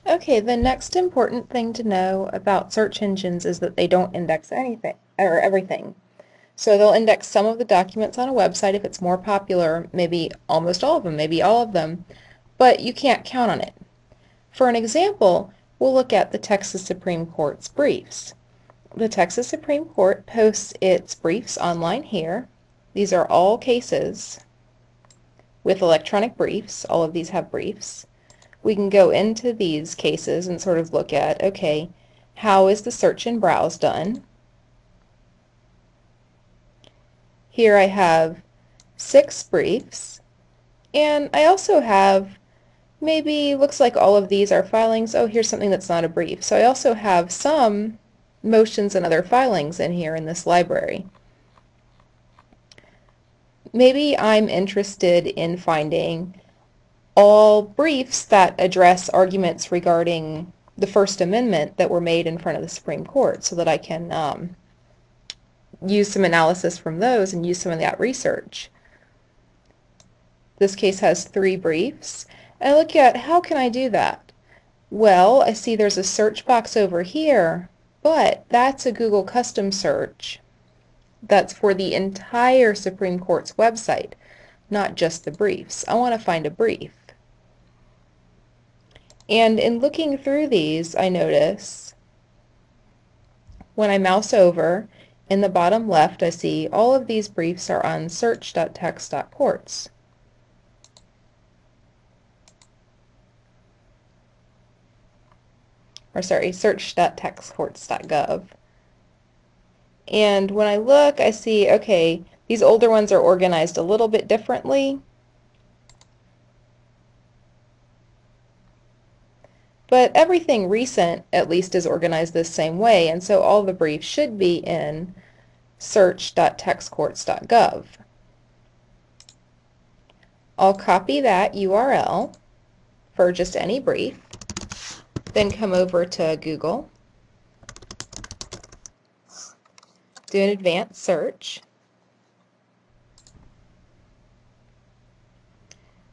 Okay, the next important thing to know about search engines is that they don't index anything or everything. So they'll index some of the documents on a website if it's more popular, maybe almost all of them, maybe all of them, but you can't count on it. For an example, we'll look at the Texas Supreme Court's briefs. The Texas Supreme Court posts its briefs online here. These are all cases with electronic briefs. All of these have briefs. We can go into these cases and sort of look at, okay, how is the search and browse done? Here I have 6 briefs, and I also have maybe, looks like all of these are filings. Oh, here's something that's not a brief. So I also have some motions and other filings in here in this library. Maybe I'm interested in finding all briefs that address arguments regarding the First Amendment that were made in front of the Supreme Court so that I can use some analysis from those and use some of that research. This case has 3 briefs. And I look at how can I do that? Well, I see there's a search box over here, but that's a Google custom search. That's for the entire Supreme Court's website, not just the briefs. I want to find a brief. And in looking through these, I notice when I mouse over, in the bottom left, I see all of these briefs are on search.text.courts. Or sorry, search.textcourts.gov. And when I look, I see, okay, these older ones are organized a little bit differently. But everything recent, at least, is organized the same way, and so all the briefs should be in search.textcourts.gov. I'll copy that URL for just any brief, then come over to Google, do an advanced search,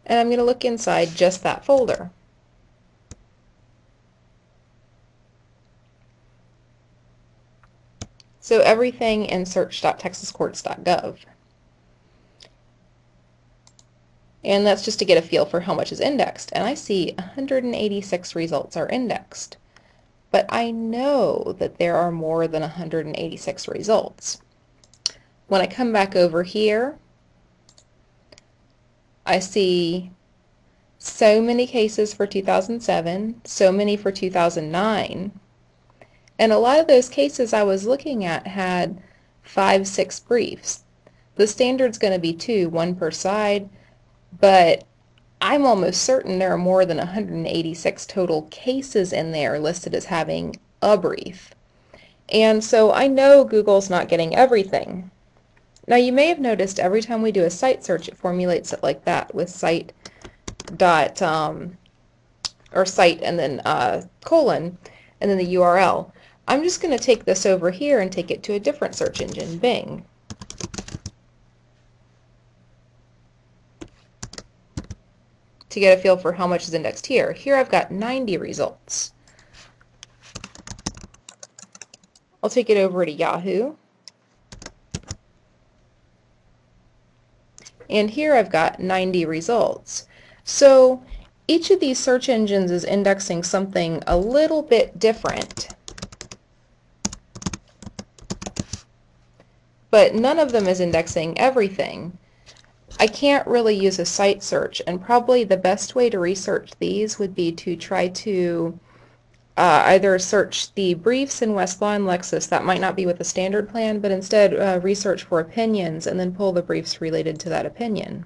and I'm going to look inside just that folder. So everything in search.texascourts.gov. And that's just to get a feel for how much is indexed. And I see 186 results are indexed. But I know that there are more than 186 results. When I come back over here, I see so many cases for 2007, so many for 2009. And a lot of those cases I was looking at had 5, 6 briefs. The standard's going to be 2, 1 per side, but I'm almost certain there are more than 186 total cases in there listed as having a brief. And so I know Google's not getting everything. Now you may have noticed every time we do a site search it formulates it like that with site dot or site and then colon and then the URL. I'm just going to take this over here and take it to a different search engine, Bing. To get a feel for how much is indexed here. Here I've got 90 results. I'll take it over to Yahoo. And here I've got 90 results. So each of these search engines is indexing something a little bit different. But none of them is indexing everything. I can't really use a site search, and probably the best way to research these would be to try to either search the briefs in Westlaw and Lexis. That might not be with the standard plan, but instead research for opinions and then pull the briefs related to that opinion.